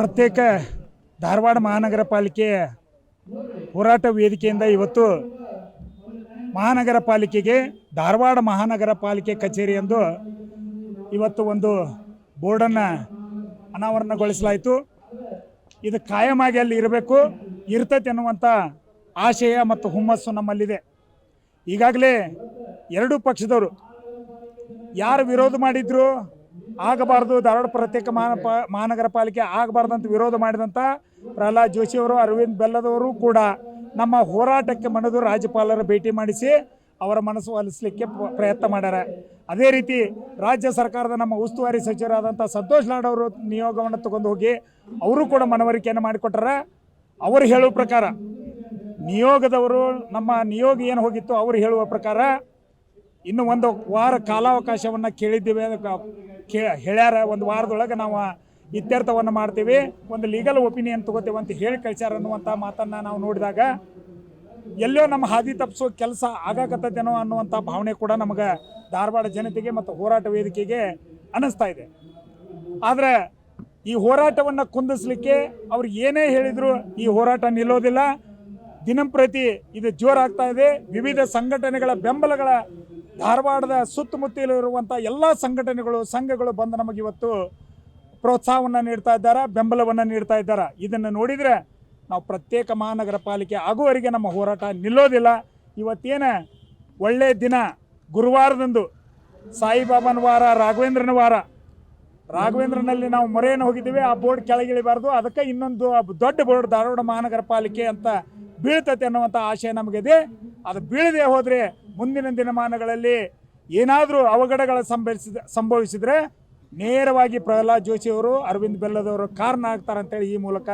ಪ್ರತ್ಯೇಕ ಧಾರವಾಡ ಮಹಾನಗರ ಪಾಲಿಕೆಯ ಹೋರಾಟ ವೇದಿಕೆಯಿಂದ ಇವತ್ತು ಮಹಾನಗರ ಪಾಲಿಕೆಗೆ ಧಾರವಾಡ ಮಹಾನಗರ ಪಾಲಿಕೆ ಕಚೇರಿ ಎಂದು ಇವತ್ತು ಒಂದು ಬೋರ್ಡನ್ನು ಅನಾವರಣಗೊಳಿಸಲಾಯಿತು. ಇದು ಕಾಯಮಾಗಿ ಅಲ್ಲಿ ಇರಬೇಕು, ಇರ್ತೈತೆ ಅನ್ನುವಂಥ ಆಶಯ ಮತ್ತು ಹುಮ್ಮಸ್ಸು ನಮ್ಮಲ್ಲಿದೆ. ಈಗಾಗಲೇ ಎರಡೂ ಪಕ್ಷದವರು ಯಾರು ವಿರೋಧ ಮಾಡಿದ್ರು, ಆಗಬಾರ್ದು ಧಾರವಾಡ ಪ್ರತ್ಯೇಕ ಮಹಾನಗರ ಪಾಲಿಕೆ ಆಗಬಾರ್ದು ಅಂತ ವಿರೋಧ ಮಾಡಿದಂಥ ಪ್ರಹ್ಲಾದ್ ಜೋಶಿಯವರು, ಅರವಿಂದ್ ಬೆಲ್ಲದವರು ಕೂಡ ನಮ್ಮ ಹೋರಾಟಕ್ಕೆ ಮಣಿದು ರಾಜ್ಯಪಾಲರ ಭೇಟಿ ಮಾಡಿಸಿ ಅವರ ಮನಸ್ಸು ಒಲಿಸಲಿಕ್ಕೆ ಪ್ರಯತ್ನ ಮಾಡ್ಯಾರ. ಅದೇ ರೀತಿ ರಾಜ್ಯ ಸರ್ಕಾರದ ನಮ್ಮ ಉಸ್ತುವಾರಿ ಸಚಿವರಾದಂಥ ಸಂತೋಷ್ ಲಾಡ್ ಅವರು ನಿಯೋಗವನ್ನು ತಗೊಂಡು ಹೋಗಿ ಅವರು ಕೂಡ ಮನವರಿಕೆಯನ್ನು ಮಾಡಿಕೊಟ್ಟಾರ. ಅವರು ಹೇಳುವ ಪ್ರಕಾರ ನಿಯೋಗದವರು ನಮ್ಮ ನಿಯೋಗ ಏನು ಹೋಗಿತ್ತು ಅವರು ಹೇಳುವ ಪ್ರಕಾರ ಇನ್ನು ಒಂದು ವಾರ ಕಾಲಾವಕಾಶವನ್ನು ಕೇಳಿದ್ದೇವೆ, ಹೇಳ್ಯಾರ. ಒಂದು ವಾರದೊಳಗೆ ನಾವು ಇತ್ಯರ್ಥವನ್ನು ಮಾಡ್ತೀವಿ, ಒಂದು ಲೀಗಲ್ ಒಪಿನಿಯನ್ ತಗೋತೇವೆ ಅಂತ ಹೇಳಿ ಕಳಿಸ್ಯಾರ ಅನ್ನುವಂಥ ಮಾತನ್ನು ನಾವು ನೋಡಿದಾಗ ಎಲ್ಲೋ ನಮ್ಮ ಹಾದಿ ತಪ್ಪಿಸೋ ಕೆಲಸ ಆಗಾಕತ್ತೇನೋ ಅನ್ನುವಂಥ ಭಾವನೆ ಕೂಡ ನಮಗೆ ಧಾರವಾಡ ಜನತೆಗೆ ಮತ್ತು ಹೋರಾಟ ವೇದಿಕೆಗೆ ಅನ್ನಿಸ್ತಾ ಇದೆ. ಆದರೆ ಈ ಹೋರಾಟವನ್ನು ಕುಂದಿಸಲಿಕ್ಕೆ ಅವ್ರು ಏನೇ ಹೇಳಿದ್ರು ಈ ಹೋರಾಟ ನಿಲ್ಲೋದಿಲ್ಲ. ದಿನಂಪ್ರತಿ ಇದು ಜೋರಾಗ್ತಾ ಇದೆ. ವಿವಿಧ ಸಂಘಟನೆಗಳ ಬೆಂಬಲಗಳ ಧಾರವಾಡದ ಸುತ್ತಮುತ್ತಲಿರುವಂಥ ಎಲ್ಲ ಸಂಘಟನೆಗಳು, ಸಂಘಗಳು ಬಂದು ನಮಗಿವತ್ತು ಪ್ರೋತ್ಸಾಹವನ್ನು ನೀಡ್ತಾ ಇದ್ದಾರೆ, ಬೆಂಬಲವನ್ನು ನೀಡ್ತಾ ಇದ್ದಾರೆ. ಇದನ್ನು ನೋಡಿದರೆ ನಾವು ಪ್ರತ್ಯೇಕ ಮಹಾನಗರ ಪಾಲಿಕೆ ಆಗುವವರೆಗೆ ನಮ್ಮ ಹೋರಾಟ ನಿಲ್ಲೋದಿಲ್ಲ. ಇವತ್ತೇನು ಒಳ್ಳೆಯ ದಿನ, ಗುರುವಾರದಂದು ಸಾಯಿಬಾಬಾನ ವಾರ, ರಾಘವೇಂದ್ರನ ವಾರ. ರಾಘವೇಂದ್ರನಲ್ಲಿ ನಾವು ಮೊರೆಯನ್ನು ಹೋಗಿದ್ದೀವಿ, ಆ ಬೋರ್ಡ್ ಕೆಳಗಿಳಿಬಾರ್ದು, ಅದಕ್ಕೆ ಇನ್ನೊಂದು ದೊಡ್ಡ ಬೋರ್ಡ್ ಧಾರವಾಡ ಮಹಾನಗರ ಪಾಲಿಕೆ ಅಂತ ಬೀಳ್ತತೆ ಅನ್ನುವಂಥ ಆಶಯ ನಮಗಿದೆ. ಅದು ಬೀಳದೆ ಹೋದರೆ ಮುಂದಿನ ದಿನಮಾನಗಳಲ್ಲಿ ಏನಾದರೂ ಅವಘಡಗಳು ಸಂಭವಿಸಿದರೆ ನೇರವಾಗಿ ಪ್ರಹ್ಲಾದ್ ಜೋಶಿಯವರು, ಅರವಿಂದ್ ಬೆಲ್ಲದವರು ಕಾರಣ ಆಗ್ತಾರೆ ಅಂತೇಳಿ ಈ ಮೂಲಕ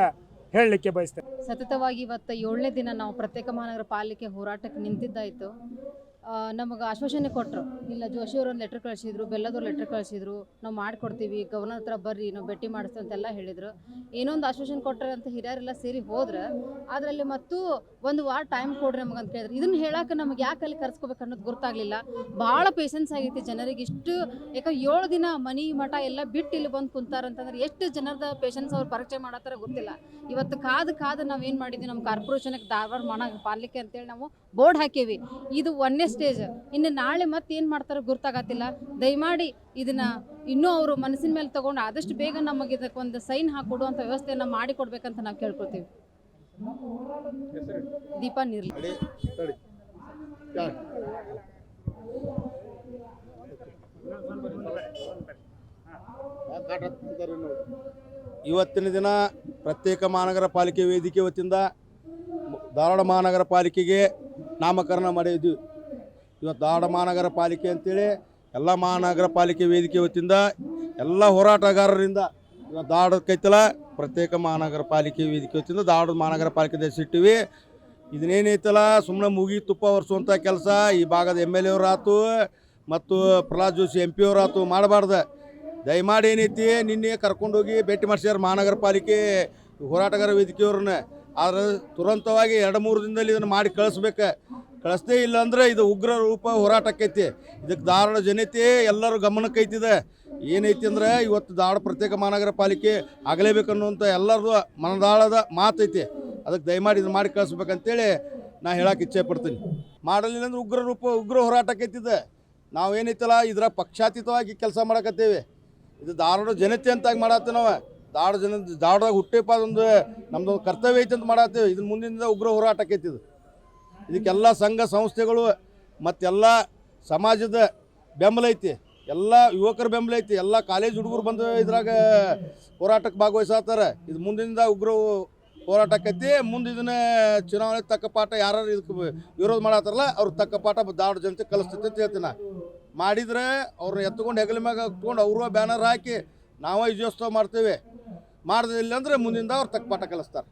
ಹೇಳಲಿಕ್ಕೆ ಬಯಸ್ತೇನೆ. ಸತತವಾಗಿ ಇವತ್ತು 7ನೇ ದಿನ ನಾವು ಪ್ರತ್ಯೇಕ ಮಹಾನಗರ ಪಾಲಿಕೆ ಹೋರಾಟಕ್ಕೆ ನಿಂತಿದ್ದಾಯಿತು. ನಮಗೆ ಆಶ್ವಾಸನೆ ಕೊಟ್ಟರು, ಇಲ್ಲ ಜೋಶಿಯವರು ಒಂದು ಲೆಟ್ರ್ ಕಳಿಸಿದ್ರು, ಬೆಲ್ಲದವ್ರು ಲೆಟ್ರ್ ಕಳಿಸಿದ್ರು, ನಾವು ಮಾಡಿಕೊಡ್ತೀವಿ, ಗವರ್ನರ್ ಹತ್ರ ಬರ್ರಿ, ನಾವು ಭೇಟಿ ಮಾಡಿಸ್ತೀವಿ ಅಂತೆಲ್ಲ ಹೇಳಿದರು. ಏನೋ ಒಂದು ಆಶ್ವಾಸನೆ ಕೊಟ್ಟರೆ ಅಂತ ಹಿರಿಯರೆಲ್ಲ ಸೇರಿ ಹೋದ್ರೆ ಅದರಲ್ಲಿ ಮತ್ತು ಒಂದು ವಾರ ಟೈಮ್ ಕೊಡ್ರಿ ನಮಗೆ ಅಂತ ಹೇಳಿದ್ರು. ಇದನ್ನು ಹೇಳಕ್ಕೆ ನಮಗೆ ಯಾಕೆ ಅಲ್ಲಿ ಕರ್ಸ್ಕೋಬೇಕು ಅನ್ನೋದು ಗೊತ್ತಾಗಲಿಲ್ಲ. ಭಾಳ ಪೇಷನ್ಸ್ ಆಗೈತಿ ಜನರಿಗೆ. ಇಷ್ಟು ಯಾಕೆ 7 ದಿನ ಮನೆ ಮಠ ಎಲ್ಲ ಬಿಟ್ಟು ಇಲ್ಲಿ ಬಂದು ಕುಂತಾರಂತಂದ್ರೆ ಎಷ್ಟು ಜನರದ ಪೇಷನ್ಸ್ ಅವ್ರು ಪರೀಕ್ಷೆ ಮಾಡತ್ತಾರ ಗೊತ್ತಿಲ್ಲ. ಇವತ್ತು ಕಾದು ನಾವೇನು ಮಾಡಿದ್ವಿ, ನಮ್ಮ ಕಾರ್ಪೊರೇಷನ್ಗೆ ಧಾರವಾಡ ಮಹಾನಗರ ಪಾಲಿಕೆ ಅಂತೇಳಿ ನಾವು ಬೋರ್ಡ್ ಹಾಕೀವಿ. ಇದು 1ನೇ ಸ್ಟೇಜ್. ಇನ್ನು ನಾಳೆ ಮತ್ತೆ ಏನು ಮಾಡ್ತಾರೋ ಗೊತ್ತಾಗತ್ತಿಲ್ಲ. ದಯಮಾಡಿ ಇದನ್ನ ಇನ್ನೂ ಅವರು ಮನಸ್ಸಿನ ಮೇಲೆ ತಗೊಂಡು ಆದಷ್ಟು ಬೇಗ ನಮಗೆ ಇದಕ್ಕೊಂದು ಸೈನ್ ಹಾಕೊಡುವಂಥ ವ್ಯವಸ್ಥೆಯನ್ನು ಮಾಡಿಕೊಡ್ಬೇಕಂತ ನಾವು ಕೇಳ್ಕೊಳ್ತೀವಿ. ದೀಪಾ ನಿರ್ಲಿ. ಇವತ್ತಿನ ದಿನ ಪ್ರತ್ಯೇಕ ಮಹಾನಗರ ಪಾಲಿಕೆ ವೇದಿಕೆ ವತಿಯಿಂದ ಧಾರವಾಡ ಮಹಾನಗರ ಪಾಲಿಕೆಗೆ ನಾಮಕರಣ ಮಾಡಿದ್ವಿ. ಇವತ್ತು ಧಾರವಾಡ ಮಹಾನಗರ ಪಾಲಿಕೆ ಅಂತೇಳಿ ಎಲ್ಲ ಮಹಾನಗರ ಪಾಲಿಕೆ ವೇದಿಕೆ ವತಿಯಿಂದ ಎಲ್ಲ ಹೋರಾಟಗಾರರಿಂದ ಇವತ್ತು ಧಾರವಾಡ ಕೈತಲ ಪ್ರತ್ಯೇಕ ಮಹಾನಗರ ಪಾಲಿಕೆ ವೇದಿಕೆ ವತಿಯಿಂದ ಧಾರವಾಡ ಮಹಾನಗರ ಪಾಲಿಕೆ ದೇಶಿಟ್ಟಿವಿ. ಇದನ್ನೇನೈತಲ್ಲ ಸುಮ್ಮನೆ ಮೂಗಿ ತುಪ್ಪ ಒರೆಸುವಂಥ ಕೆಲಸ ಈ ಭಾಗದ MLA ಅವರಾತು ಮತ್ತು ಪ್ರಹ್ಲಾದ್ ಜೋಶಿ MP ಅವರಾತು ಮಾಡಬಾರ್ದು. ದಯಮಾಡಿ ಏನೈತಿ ನಿನ್ನೆ ಕರ್ಕೊಂಡೋಗಿ ಭೇಟಿ ಮಾಡಿಸ್ಯಾರ ಮಹಾನಗರ ಪಾಲಿಕೆ ಹೋರಾಟಗಾರ ವೇದಿಕೆಯವ್ರನ್ನ. ಆದರೆ ತುರಂತವಾಗಿ 2-3 ದಿನದಲ್ಲಿ ಇದನ್ನು ಮಾಡಿ ಕಳಿಸ್ದೇ ಇಲ್ಲ ಅಂದರೆ ಇದು ಉಗ್ರ ರೂಪ ಹೋರಾಟಕ್ಕೈತಿ. ಇದಕ್ಕೆ ಧಾರವಾಡ ಜನತೆ ಎಲ್ಲರೂ ಗಮನಕ್ಕೈತಿದೆ. ಏನೈತಿ ಅಂದ್ರೆ ಇವತ್ತು ಧಾರವಾಡ ಪ್ರತ್ಯೇಕ ಮಹಾನಗರ ಪಾಲಿಕೆ ಆಗಲೇಬೇಕನ್ನುವಂಥ ಎಲ್ಲರದು ಮನದಾಳದ ಮಾತೈತಿ. ಅದಕ್ಕೆ ದಯಮಾಡಿ ಇದು ಮಾಡಿ ಕಳಿಸ್ಬೇಕಂತೇಳಿ ನಾ ಹೇಳಕ್ಕೆ ಇಚ್ಛೆ ಪಡ್ತೀನಿ. ಮಾಡಲಿಲ್ಲ ಅಂದ್ರೆ ಉಗ್ರ ಹೋರಾಟಕ್ಕೈತಿದೆ. ನಾವೇನೈತಲ್ಲ ಇದರ ಪಕ್ಷಾತೀತವಾಗಿ ಕೆಲಸ ಮಾಡಕತ್ತೇವೆ. ಇದು ಧಾರವಾಡ ಜನತೆ ಅಂತಾಗಿ ಮಾಡತ್ತೇವೆ. ನಾವು ಧಾರವಾಡದಾಗ ಹುಟ್ಟೇಪ ಅದೊಂದು ನಮ್ಮದೊಂದು ಕರ್ತವ್ಯ ಐತಿ ಅಂತ ಮಾಡತ್ತೇವೆ. ಇದನ್ನ ಮುಂದಿನಿಂದ ಉಗ್ರ ಹೋರಾಟಕ್ಕೈತಿದು. ಇದಕ್ಕೆಲ್ಲ ಸಂಘ ಸಂಸ್ಥೆಗಳು ಮತ್ತೆಲ್ಲ ಸಮಾಜದ ಬೆಂಬಲ ಐತಿ, ಎಲ್ಲ ಯುವಕರ ಬೆಂಬಲ ಐತಿ, ಎಲ್ಲ ಕಾಲೇಜ್ ಹುಡುಗರು ಬಂದು ಇದ್ರಾಗ ಹೋರಾಟಕ್ಕೆ ಭಾಗವಹಿಸತ್ತಾರೆ. ಇದು ಮುಂದಿನಿಂದ ಉಗ್ರ ಹೋರಾಟಕ್ಕೈತಿ. ಮುಂದೆ ಇದನ್ನ ಚುನಾವಣೆ ತಕ್ಕ ಪಾಠ ಯಾರು ಇದಕ್ಕೆ ವಿರೋಧ ಮಾಡತ್ತಾರಲ್ಲ ಅವ್ರಿಗೆ ತಕ್ಕ ಪಾಠ ಧಾರವಾಡ ಜನತೆ ಕಲಿಸ್ತೈತಿ ಅಂತ ಹೇಳ್ತೀನಿ. ಮಾಡಿದರೆ ಅವ್ರನ್ನ ಎತ್ಕೊಂಡು ಹೆಗಲ ಮ್ಯಾಗ ಹತ್ಕೊಂಡು ಅವರು ಬ್ಯಾನರ್ ಹಾಕಿ ನಾವೇ ವಿಜಯೋತ್ಸವ ಮಾಡ್ತೇವೆ. ಮಾಡೋದಿಲ್ಲ ಅಂದರೆ ಮುಂದಿಂದ ಅವ್ರು ತಕ್ಕ ಪಾಠ ಕಲಿಸ್ತಾರೆ.